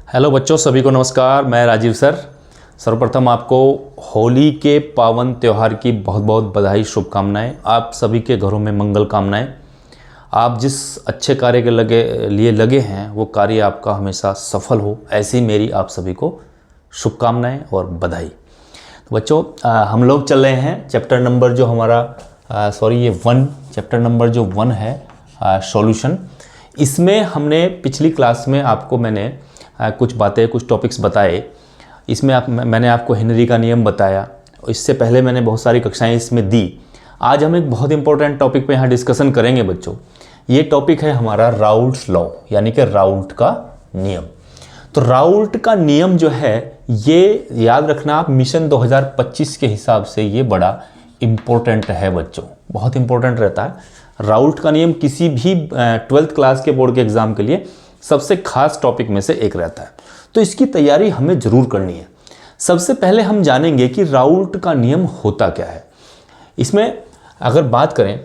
Hello बच्चों, सभी को नमस्कार। मैं राजीव सर। सर्वप्रथम आपको होली के पावन त्यौहार की बहुत बहुत बधाई, शुभकामनाएं। आप सभी के घरों में मंगल कामनाएं। आप जिस अच्छे कार्य के लिए लगे हैं वो कार्य आपका हमेशा सफल हो, ऐसी मेरी आप सभी को शुभकामनाएं और बधाई। तो बच्चों, हम लोग चल रहे हैं चैप्टर नंबर जो हमारा चैप्टर नंबर जो 1 है, सॉल्यूशन। इसमें हमने पिछली क्लास में आपको मैंने कुछ बातें, कुछ टॉपिक्स बताए। इसमें मैंने आपको हेनरी का नियम बताया। इससे पहले मैंने बहुत सारी कक्षाएं इसमें दी। आज हम एक बहुत इंपॉर्टेंट टॉपिक पे यहाँ डिस्कशन करेंगे बच्चों। ये टॉपिक है हमारा राउल्ट्स लॉ, यानी कि राउल्ट का नियम। तो राउल्ट का नियम जो है, ये याद रखना आप, मिशन 2025 के हिसाब से ये बड़ा इम्पोर्टेंट है बच्चों, बहुत इंपॉर्टेंट रहता है। राउल्ट का नियम किसी भी 12th क्लास के बोर्ड के एग्जाम के लिए सबसे खास टॉपिक में से एक रहता है। तो इसकी तैयारी हमें जरूर करनी है। सबसे पहले हम जानेंगे कि राउल्ट का नियम होता क्या है। इसमें अगर बात करें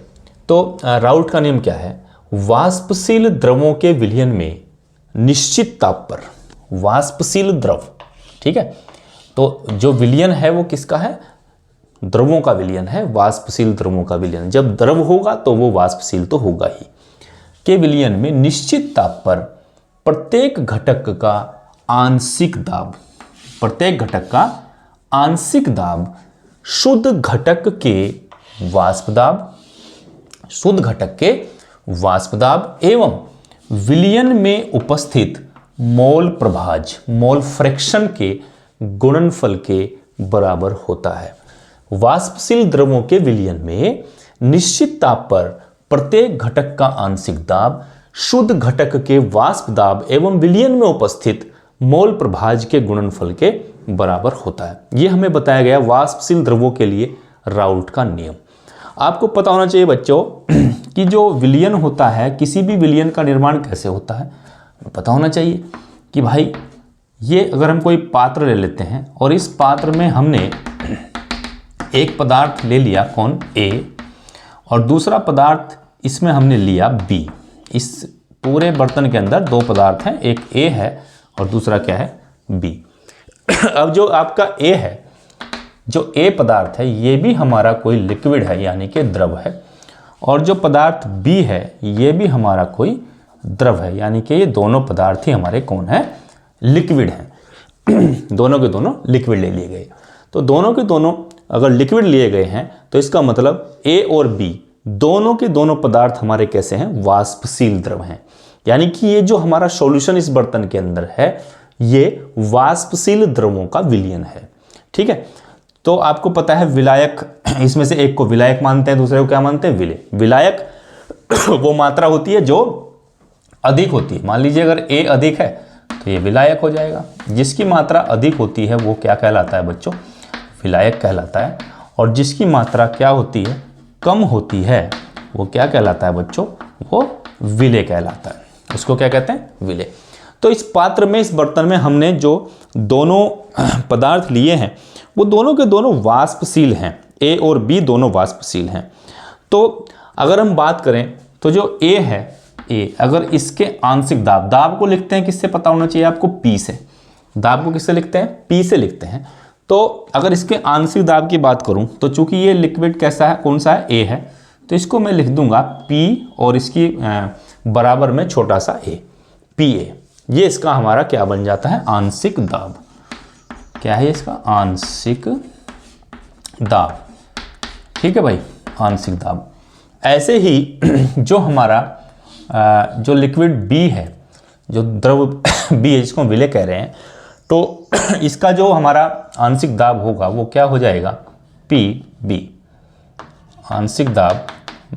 तो राउल्ट का नियम क्या है? वाष्पशील द्रवों के विलयन में निश्चित ताप पर, वाष्पशील द्रव, ठीक है, तो जो विलयन है वो किसका है? द्रवों का विलयन है, वाष्पशील द्रवों का विलयन। जब द्रव होगा तो वो वाष्पशील तो होगा ही। के विलयन में निश्चित ताप पर प्रत्येक घटक का आंशिक दाब, प्रत्येक घटक का आंशिक दाब शुद्ध घटक के वाष्प दाब, शुद्ध घटक के वाष्प दाब एवं विलयन में उपस्थित मोल प्रभाज, मोल फ्रैक्शन के गुणनफल के बराबर होता है। वाष्पशील द्रवों के विलयन में निश्चित ताप पर प्रत्येक घटक का आंशिक दाब शुद्ध घटक के वाष्प दाब एवं विलयन में उपस्थित मोल प्रभाज के गुणनफल के बराबर होता है। यह हमें बताया गया वाष्पशील द्रवों के लिए राउल्ट का नियम। आपको पता होना चाहिए बच्चों कि जो विलयन होता है, किसी भी विलयन का निर्माण कैसे होता है, पता होना चाहिए कि भाई ये अगर हम कोई पात्र ले लेते हैं और इस पात्र में हमने एक पदार्थ ले लिया, कौन? A, और दूसरा पदार्थ इसमें हमने लिया B। इस पूरे बर्तन के अंदर दो पदार्थ हैं, एक A है और दूसरा क्या है? B। अब जो आपका A है, जो A पदार्थ है, ये भी हमारा कोई लिक्विड है, यानी कि द्रव है, और जो पदार्थ B है ये भी हमारा कोई द्रव है, यानी कि ये दोनों पदार्थ ही हमारे कौन है? लिक्विड हैं। दोनों के दोनों लिक्विड ले लिए गए। तो दोनों के दोनों अगर लिक्विड लिए गए हैं तो इसका मतलब A और B दोनों के दोनों पदार्थ हमारे कैसे हैं? वाष्पशील द्रव हैं। यानी कि ये जो हमारा सॉल्यूशन इस बर्तन के अंदर है, ये वाष्पशील द्रवों का विलयन है, ठीक है। तो आपको पता है विलायक, इसमें से एक को विलायक मानते हैं, दूसरे को क्या मानते हैं? विलेय। विलायक वो मात्रा होती है जो अधिक होती है। मान लीजिए अगर A अधिक है तो ये विलायक हो जाएगा। जिसकी मात्रा अधिक होती है वो क्या कहलाता है बच्चों? विलायक कहलाता है। और जिसकी मात्रा क्या होती है? कम होती है, वो क्या कहलाता है बच्चों? वो विलेय कहलाता है। उसको क्या कहते हैं? विलेय। तो इस पात्र में, इस बर्तन में हमने जो दोनों पदार्थ लिए हैं वो दोनों के दोनों वाष्पशील हैं। A और B दोनों वाष्पशील हैं। तो अगर हम बात करें तो जो A है, A अगर इसके आंशिक दाब, दाब को लिखते हैं किससे? पता होना चाहिए आपको, P से। दाब को किससे लिखते हैं? P से लिखते हैं। तो अगर इसके आंशिक दाब की बात करूं तो चूंकि ये लिक्विड कैसा है, कौन सा है? A है, तो इसको मैं लिख दूंगा P और इसकी बराबर में छोटा सा a, PA। ये इसका हमारा क्या बन जाता है? आंशिक दाब। क्या है इसका? आंशिक दाब, ठीक है भाई, आंशिक दाब। ऐसे ही जो हमारा जो लिक्विड B है, जो द्रव B है, जिसको हम विलेय कह रहे हैं, तो इसका जो हमारा आंशिक दाब होगा वो क्या हो जाएगा? PB। आंशिक दाब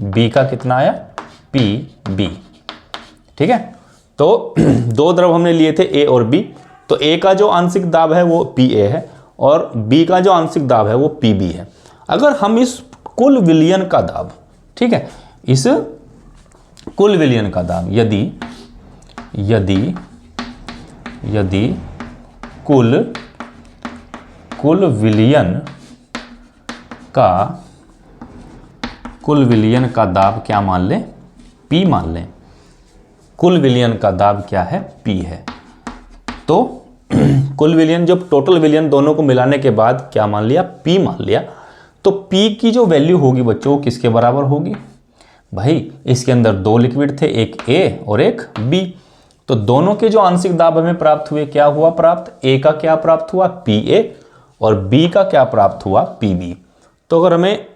B का कितना आया? PB, ठीक है। तो दो द्रव हमने लिए थे A और B। तो A का जो आंशिक दाब है वो PA है और B का जो आंशिक दाब है वो PB है। अगर हम इस कुल विलयन का दाब, ठीक है, इस कुल विलयन का दाब यदि कुल विलयन का दाब क्या मान लें? P मान लें। कुल विलयन का दाब क्या है? P है। तो कुल विलयन, जब टोटल विलयन दोनों को मिलाने के बाद क्या मान लिया, P मान लिया। तो P की जो वैल्यू होगी बच्चों वो किसके बराबर होगी, भाई इसके अंदर दो लिक्विड थे, एक A और एक B। तो दोनों के जो आंशिक दाब हमें प्राप्त हुए, क्या हुआ प्राप्त, A का क्या प्राप्त हुआ PA और B का क्या प्राप्त हुआ PB। तो अगर हमें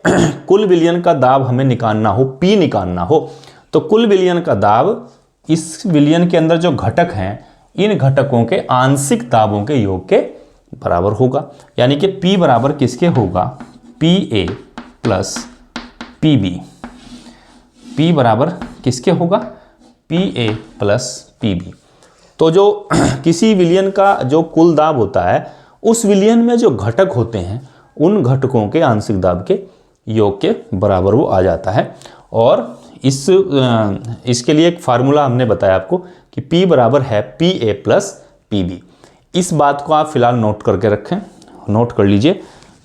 कुल विलयन का दाब हमें निकालना हो, P निकालना हो, तो कुल विलयन का दाब इस विलयन के अंदर जो घटक हैं इन घटकों के आंशिक दाबों के योग के बराबर होगा। यानी कि P बराबर किसके होगा, PA प्लस PB। P बराबर किसके होगा, PA प्लस PB। तो जो किसी विलयन का जो कुल दाब होता है उस विलयन में जो घटक होते हैं उन घटकों के आंशिक दाब के योग के बराबर वो आ जाता है। और इसके लिए एक फार्मूला हमने बताया आपको कि P बराबर है PA प्लस PB। इस बात को आप फिलहाल नोट करके रखें, नोट कर लीजिए,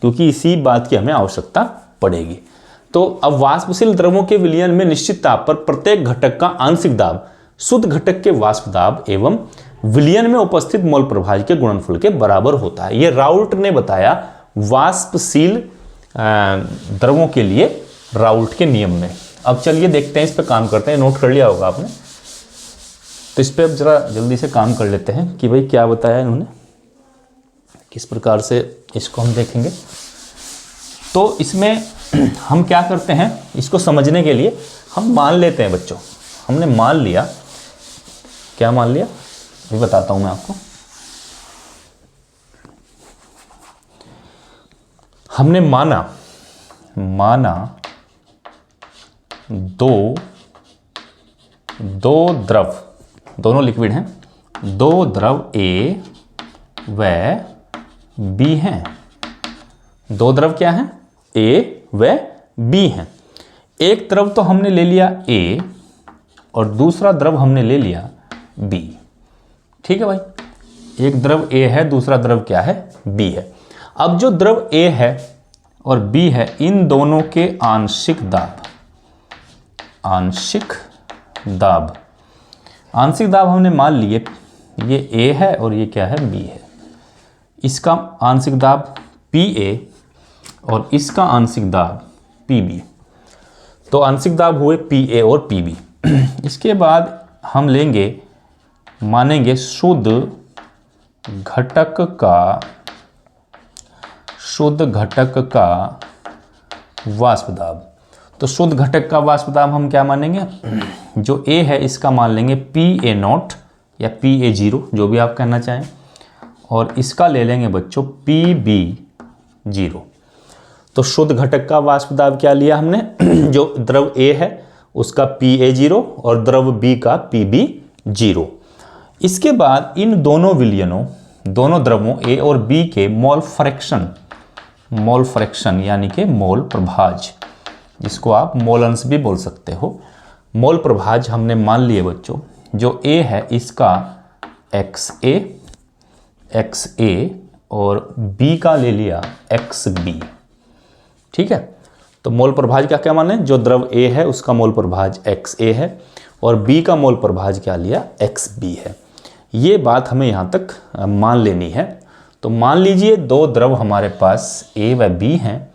क्योंकि इसी बात की हमें आवश्यकता पड़ेगी। तो अब वाष्पशील द्रवों के विलयन में निश्चित ताप पर प्रत्येक घटक का आंशिक दाब शुद्ध घटक के वाष्प दाब एवं विलयन में उपस्थित मोल प्रभाज के गुणनफल के बराबर होता है। यह राउल्ट ने बताया वाष्पशील द्रवों के लिए राउल्ट के नियम में। अब चलिए देखते हैं, इस पर काम करते हैं। नोट कर लिया होगा आपने, तो इस पर अब जरा जल्दी से काम कर लेते हैं कि भाई क्या बताया इन्होंने, किस प्रकार से इसको हम देखेंगे। तो इसमें हम क्या करते हैं, इसको समझने के लिए हम मान लेते हैं बच्चों। हमने मान लिया, क्या मान लिया ये बताता हूं मैं आपको। हमने माना दो द्रव, दोनों लिक्विड हैं, दो द्रव A व B हैं। दो द्रव क्या हैं, A व B हैं। एक द्रव तो हमने ले लिया A और दूसरा द्रव हमने ले लिया B। ठीक है भाई, एक द्रव A है, दूसरा द्रव क्या है, B है। अब जो द्रव A है और B है, इन दोनों के आंशिक दाब हमने मान लिए, ये A है और ये क्या है, B है। इसका आंशिक दाब PA और इसका आंशिक दाब PB। तो आंशिक दाब हुए PA और PB। इसके बाद हम मानेंगे शुद्ध घटक का वाष्प दाब। तो शुद्ध घटक का वाष्प दाब हम क्या मानेंगे, जो A है इसका मान लेंगे PA0 या PA0, जो भी आप कहना चाहें, और इसका ले लेंगे बच्चों PB0। तो शुद्ध घटक का वाष्प दाब क्या लिया हमने, जो द्रव A है उसका PA0 और द्रव B का PB0। इसके बाद इन दोनों विलयनों, दोनों द्रवों A और B के मोल फ्रैक्शन यानी कि मोल प्रभाज, जिसको आप मोल अंश भी बोल सकते हो, मोल प्रभाज हमने मान लिए बच्चों। जो A है इसका XA और B का ले लिया XB। ठीक है, तो मोल प्रभाज का क्या माने, जो द्रव A है उसका मोल प्रभाज XA है और B का मोल प्रभाज क्या लिया, XB है। ये बात हमें यहाँ तक मान लेनी है। तो मान लीजिए दो द्रव हमारे पास A व B हैं।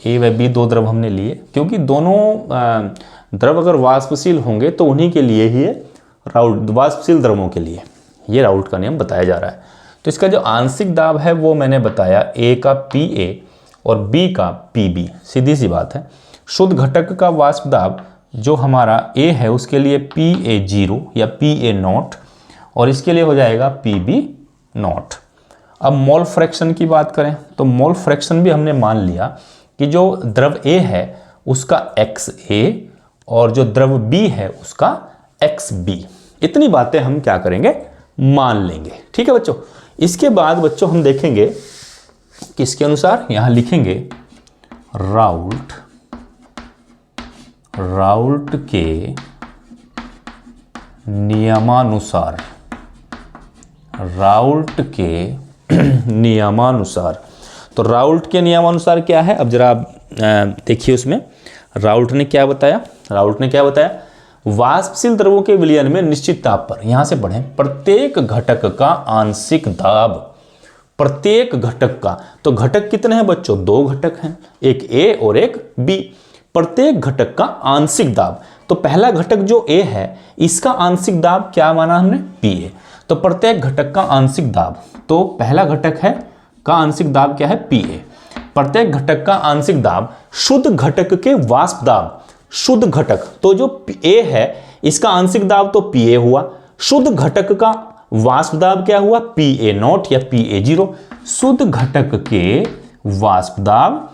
A व B दो द्रव हमने लिए, क्योंकि दोनों द्रव अगर वाष्पशील होंगे तो उन्हीं के लिए ही राउल्ट, वाष्पशील द्रवों के लिए ये राउल्ट का नियम बताया जा रहा है। तो इसका जो आंशिक दाब है वो मैंने बताया A का PA और B का PB, सीधी सी बात है। शुद्ध घटक का वाष्प दाब जो हमारा A है उसके लिए PA0 या PA0 और इसके लिए हो जाएगा PB0। अब मोल फ्रैक्शन की बात करें तो मोल फ्रैक्शन भी हमने मान लिया कि जो द्रव A है उसका XA और जो द्रव B है उसका XB। इतनी बातें हम क्या करेंगे, मान लेंगे। ठीक है बच्चों, इसके बाद बच्चों हम देखेंगे किसके अनुसार, यहां लिखेंगे राउल्ट के नियमानुसार। राउल्ट के नियमानुसार, तो राउल्ट के नियमानुसार क्या है, अब जरा आप देखिए उसमें राउल्ट ने क्या बताया। वाष्पशील द्रवों के विलयन में निश्चित ताप पर, यहां से पढ़ें, प्रत्येक घटक का आंशिक दाब, प्रत्येक घटक का, तो घटक कितने हैं बच्चों, 2 घटक हैं, एक A और एक B। प्रत्येक घटक का आंशिक दाब, तो पहला घटक जो A है इसका आंशिक दाब क्या माना हमने, PA। तो प्रत्येक घटक का आंशिक दाब, तो पहला घटक है का आंशिक दाब क्या है, PA। प्रत्येक घटक का आंशिक दाब शुद्ध घटक के वाष्प दाब, शुद्ध घटक, तो जो A है इसका आंशिक दाब तो PA हुआ, शुद्ध घटक का वाष्प दाब क्या हुआ, PA0 या PA0। शुद्ध घटक के वाष्प दाब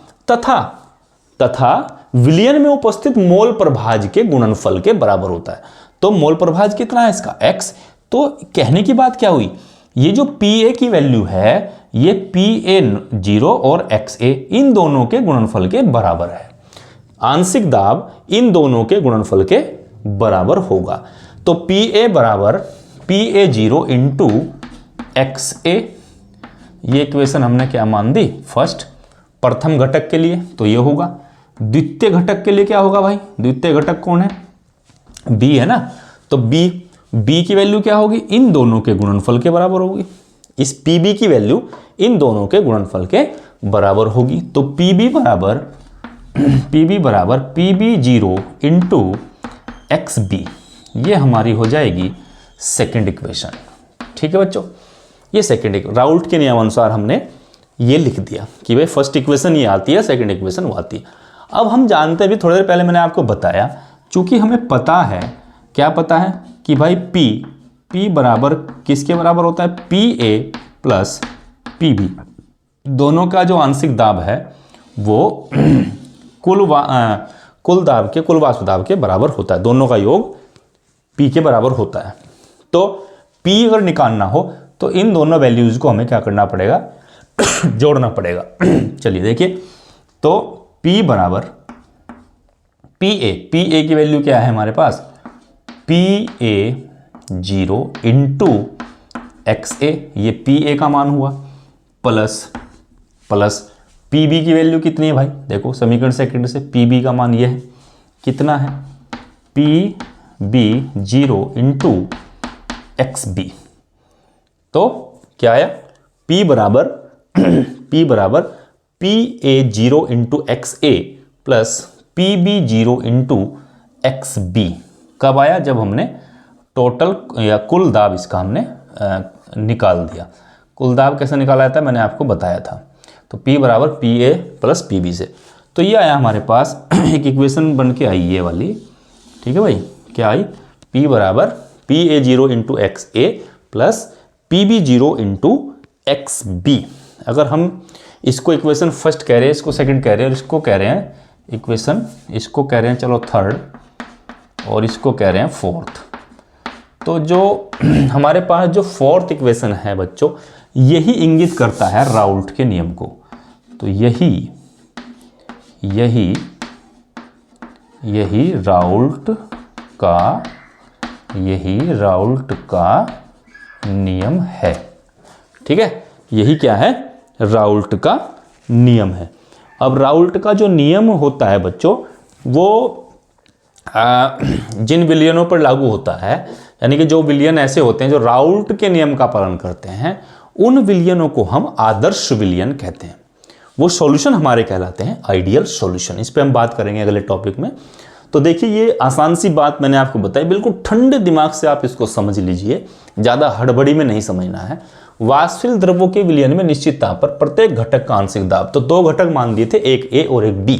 तथा विलयन में उपस्थित मोल प्रभाज के गुणनफल के बराबर होता है। तो मोल प्रभाज कितना है इसका, x। तो कहने की बात क्या हुई, ये जो PA की वैल्यू है ये PA0 और XA इन दोनों के गुणनफल के बराबर है। आंशिक दाब इन दोनों के गुणनफल के बराबर होगा। तो PA बराबर PA0 इंटू XA, ये इक्वेशन हमने क्या मान दी, फर्स्ट, प्रथम घटक के लिए तो ये होगा। द्वितीय घटक के लिए क्या होगा भाई, द्वितीय घटक कौन है, B है ना, तो B की वैल्यू क्या होगी, इन दोनों के गुणनफल के बराबर होगी। इस PB की वैल्यू इन दोनों के गुणनफल के बराबर होगी। तो PB बराबर PB0 इंटू XB, ये हमारी हो जाएगी सेकेंड इक्वेशन। ठीक है बच्चों, ये सेकेंड, राउल्ट के नियमानुसार हमने ये लिख दिया कि भाई फर्स्ट इक्वेशन ये आती है, सेकेंड इक्वेशन वो आती है। अब हम जानते हैं, भी थोड़ी देर पहले मैंने आपको बताया, चूंकि हमें पता है, क्या पता है कि भाई P बराबर किसके बराबर होता है, PA प्लस PB, दोनों का जो आंशिक दाब है वो कुल वाष्प दाब के बराबर होता है, दोनों का योग P के बराबर होता है। तो P अगर निकालना हो तो इन दोनों वैल्यूज को हमें क्या करना पड़ेगा, जोड़ना पड़ेगा। चलिए देखिए, तो P बराबर PA की वैल्यू क्या है हमारे पास, PA0 इंटू XA, ये PA का मान हुआ, प्लस PB की वैल्यू कितनी है भाई, देखो समीकरण सेकंड से PB का मान ये है, कितना है, PB0 इंटू XB। तो क्या आया, P बराबर PA0 into XA plus PB0 into XB। कब आया, जब हमने टोटल या कुल दाब इसका हमने निकाल दिया। कुल दाब कैसे निकाला जाता है मैंने आपको बताया था। तो P बराबर PA प्लस PB से, तो ये आया हमारे पास एक इक्वेशन बन के आई ये वाली। ठीक है भाई, क्या आई, P बराबर PA0 into XA plus PB0 into XB। अगर हम इसको इक्वेशन फर्स्ट कह रहे हैं, इसको सेकंड कह रहे हैं, और इसको कह रहे हैं इक्वेशन, इसको कह रहे हैं चलो थर्ड, और इसको कह रहे हैं फोर्थ। तो जो हमारे पास जो फोर्थ इक्वेशन है बच्चों, यही इंगित करता है राउल्ट के नियम को। तो यही राउल्ट का नियम है। ठीक है, यही क्या है, राउल्ट का नियम है। अब राउल्ट का जो नियम होता है बच्चों, वो जिन विलयनों पर लागू होता है, यानी कि जो विलयन ऐसे होते हैं जो राउल्ट के नियम का पालन करते हैं, उन विलयनों को हम आदर्श विलयन कहते हैं। वो सॉल्यूशन हमारे कहलाते हैं आइडियल सॉल्यूशन। इस पे हम बात करेंगे अगले टॉपिक में। तो देखिए, ये आसान सी बात मैंने आपको बताई, बिल्कुल ठंडे दिमाग से आप इसको समझ लीजिए, ज़्यादा हड़बड़ी में नहीं समझना है। वाष्पशील द्रव्यों के विलयन में निश्चित ताप पर प्रत्येक घटक का आंशिक दाब, तो 2 घटक मान दिए थे, एक A और एक B,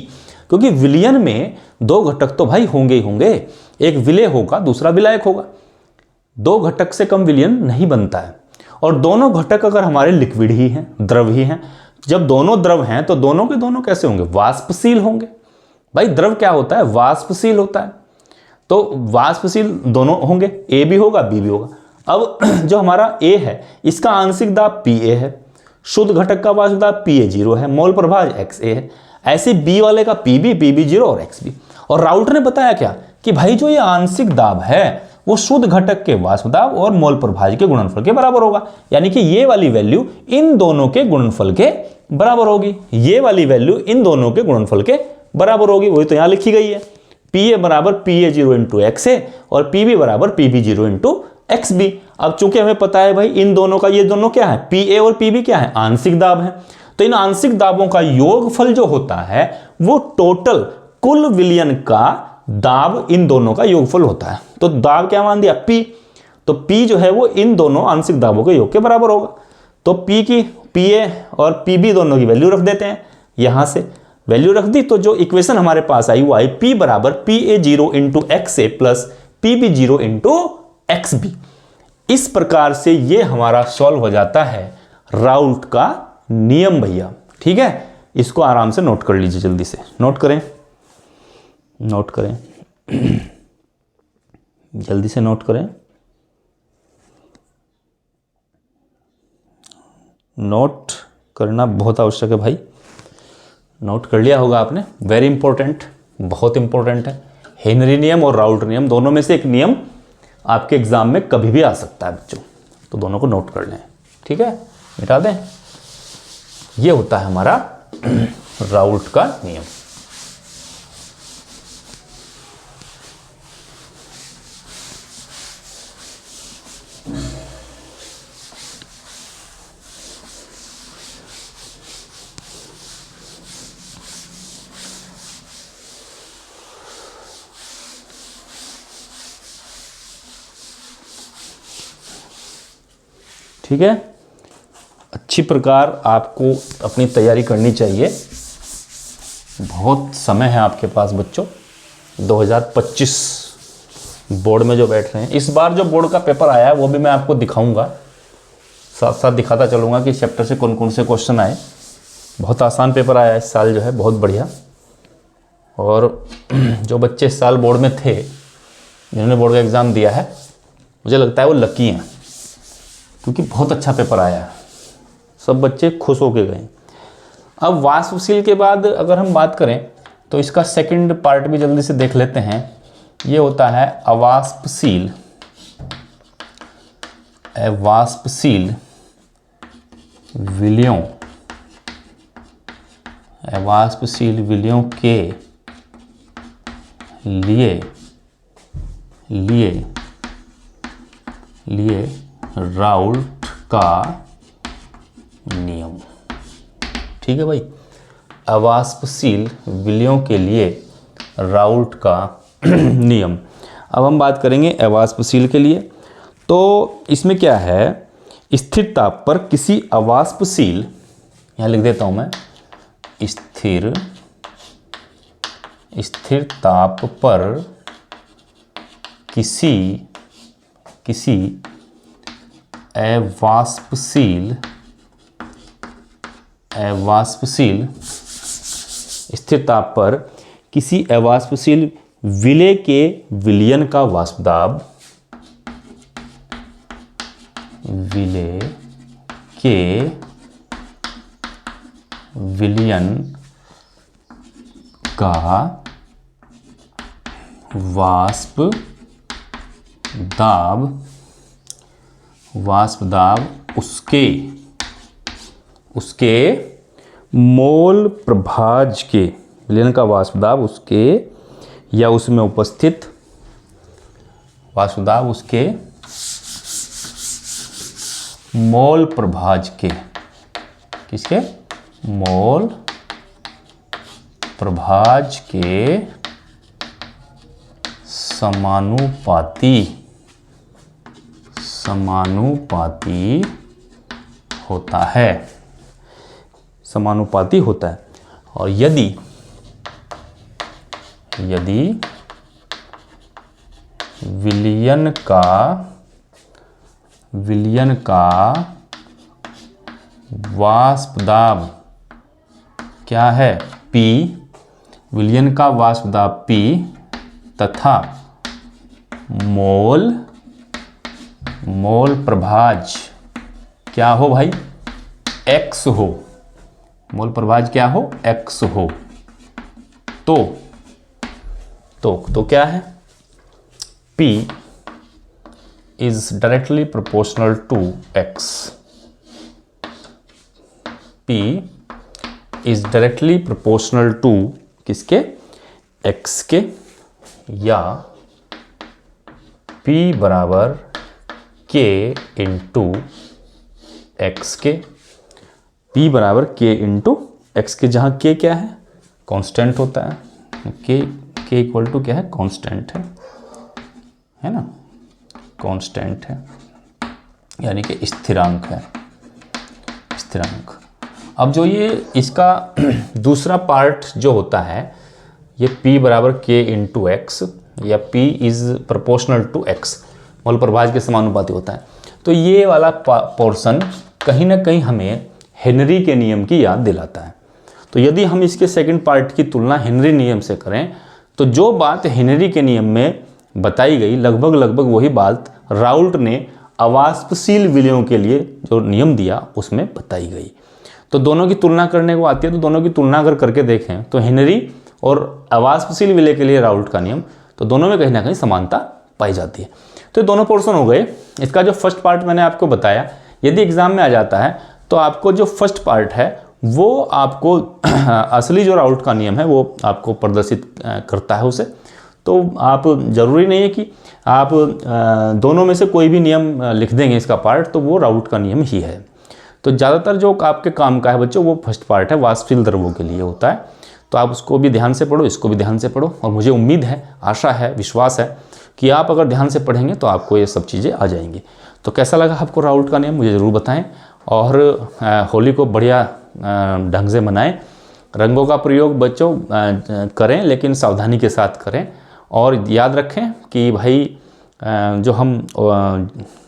क्योंकि विलयन में 2 घटक तो भाई होंगे ही होंगे, एक विलेय होगा दूसरा विलायक होगा। 2 घटक से कम विलयन नहीं बनता है, और दोनों घटक अगर हमारे लिक्विड ही हैं, द्रव ही हैं, जब दोनों द्रव हैं तो दोनों के दोनों कैसे होंगे, वाष्पशील होंगे। भाई द्रव क्या होता है, वाष्पशील होता है, तो वाष्पशील दोनों होंगे, A भी होगा B भी होगा। अब जो हमारा A है इसका आंशिक दाब PA है, शुद्ध घटक का वाष्प दाब PA0 है, मोल प्रभाज XA है। ऐसे B वाले का PB, PB0 और XB। और राउल्ट ने बताया क्या कि भाई जो ये आंशिक दाब है वो शुद्ध घटक के वाष्प दाब और मोल प्रभाज के गुणनफल के बराबर होगा, यानी कि ये वाली वैल्यू इन दोनों के गुणनफल के बराबर होगी, ये वाली वैल्यू इन दोनों के गुणनफल के बराबर होगी। वही तो यहां लिखी गई है, PA बराबर PA0 इंटू एक्स ए और PB बराबर PB0 इंटू एक्स बी। अब चूंकि हमें पता है भाई इन दोनों का, ये दोनों क्या है, PA और PB क्या है, आंशिक दाब है, तो इन आंशिक दाबों का योगफल जो होता है वो टोटल कुल विलयन का दाब इन दोनों का योगफल होता है। तो दाब क्या मान दिया, P, तो P जो है वो इन दोनों आंशिक दाबों के योग के बराबर होगा। तो P की, PA और PB दोनों की वैल्यू रख देते हैं, यहां से वैल्यू रख दी तो जो इक्वेशन हमारे पास आई वो आई P बराबर PA0 into x A plus PB0 into x B. इस प्रकार से ये हमारा सॉल्व हो जाता है राउल्ट का नियम भैया। ठीक है, इसको आराम से नोट कर लीजिए, जल्दी से नोट करें, नोट करें जल्दी से नोट करें। नोट करना बहुत आवश्यक है भाई, नोट कर लिया होगा आपने, वेरी इंपॉर्टेंट, बहुत इंपॉर्टेंट है। हेनरी नियम और राउल्ट नियम दोनों में से एक नियम आपके एग्जाम में कभी भी आ सकता है बच्चों, तो दोनों को नोट कर लें। ठीक है, मिटा दें। ये होता है हमारा राउल्ट का नियम। ठीक है, अच्छी प्रकार आपको अपनी तैयारी करनी चाहिए। बहुत समय है आपके पास बच्चों, 2025 बोर्ड में जो बैठ रहे हैं। इस बार जो बोर्ड का पेपर आया है वो भी मैं आपको दिखाऊंगा, साथ साथ दिखाता चलूँगा कि चैप्टर से कौन कौन से क्वेश्चन आए। बहुत आसान पेपर आया इस साल जो है, बहुत बढ़िया। और जो बच्चे इस साल बोर्ड में थे, जिन्होंने बोर्ड का एग्ज़ाम दिया है, मुझे लगता है वो लकी हैं, क्योंकि बहुत अच्छा पेपर आया है, सब बच्चे खुश होके गए। अब वाष्पशील के बाद अगर हम बात करें तो इसका सेकंड पार्ट भी जल्दी से देख लेते हैं। ये होता है अवाष्पशील। अवाष्पशील विलयों, अवाष्पशील विलयों के लिए राउल्ट का नियम। ठीक है भाई, अवाष्पशील विलयों के लिए राउल्ट का नियम। अब हम बात करेंगे अवाष्पशील के लिए। तो इसमें क्या है, स्थिर ताप पर किसी अवाष्पशील, यहाँ लिख देता हूँ मैं, स्थिर ताप पर किसी अवाष्पशील स्थिर ताप पर किसी अवाष्पशील विलय के विलयन का वाष्प दाब, विलय के विलयन का वाष्प दाब उसके मोल प्रभाज के, विलयन का वाष्प दाब उसके या उसमें उपस्थित वाष्प दाब उसके मोल प्रभाज के, किसके, मोल प्रभाज के समानुपाती होता है, समानुपाती होता है। और यदि विलयन का वाष्प दाब क्या है, P, विलयन का वाष्प दाब P तथा मोल प्रभाज क्या हो भाई, X हो, मोल प्रभाज क्या हो, X हो, तो क्या है, P is directly proportional to X, P is directly proportional to किसके, X के। या P बराबर K इंटू एक्स के, P बराबर K इंटू एक्स के, जहाँ K क्या है, कांस्टेंट होता है, K इक्वल टू क्या है, कांस्टेंट है ना, कांस्टेंट है, यानी कि स्थिरांक है, स्थिरांक। अब जो ये इसका दूसरा पार्ट जो होता है, ये P बराबर K इंटू एक्स या P is proportional to x, mole प्रभाज के समानुपाती होता है। तो ये वाला पोर्शन कहीं ना कहीं हमें हेनरी के नियम की याद दिलाता है। तो यदि हम इसके सेकंड पार्ट की तुलना हेनरी नियम से करें तो जो बात हेनरी के नियम में बताई गई लगभग वही बात राउल्ट ने अवाष्पशील विलयों के लिए जो नियम दिया उसमें बताई गई। तो दोनों की तुलना करने को आती है, तो दोनों की तुलना अगर करके देखें तो हेनरी और अवाष्पशील विलय के लिए राउल्ट का नियम, तो दोनों में कहीं ना कहीं समानता पाई जाती है। तो ये दोनों पोर्शन हो गए। इसका जो फर्स्ट पार्ट मैंने आपको बताया, यदि एग्जाम में आ जाता है तो आपको जो फर्स्ट पार्ट है वो आपको असली जो राउल्ट का नियम है वो आपको प्रदर्शित करता है उसे। तो आप ज़रूरी नहीं है कि आप दोनों में से कोई भी नियम लिख देंगे इसका पार्ट, तो वो राउल्ट का नियम ही है। तो ज़्यादातर जो आपके काम का है बच्चों वो फर्स्ट पार्ट है, वाष्पशील द्रव्यों के लिए होता है। तो आप उसको भी ध्यान से पढ़ो, इसको भी ध्यान से पढ़ो, और मुझे उम्मीद है, आशा है, विश्वास है कि आप अगर ध्यान से पढ़ेंगे तो आपको ये सब चीज़ें आ जाएंगी। तो कैसा लगा आपको राउल्ट का नियम मुझे ज़रूर बताएं, और होली को बढ़िया ढंग से मनाएं। रंगों का प्रयोग बच्चों करें, लेकिन सावधानी के साथ करें, और याद रखें कि भाई जो हम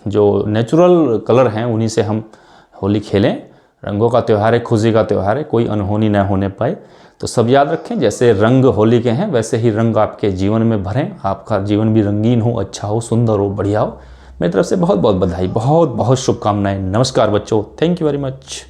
जो नेचुरल कलर हैं उन्हीं से हम होली खेलें। रंगों का त्यौहार है, खुशी का त्यौहार है, कोई अनहोनी न होने पाए। तो सब याद रखें, जैसे रंग होली के हैं वैसे ही रंग आपके जीवन में भरें, आपका जीवन भी रंगीन हो, अच्छा हो, सुंदर हो, बढ़िया हो। मेरी तरफ से बहुत बहुत बधाई, बहुत बहुत शुभकामनाएं। नमस्कार बच्चों, थैंक यू वेरी मच।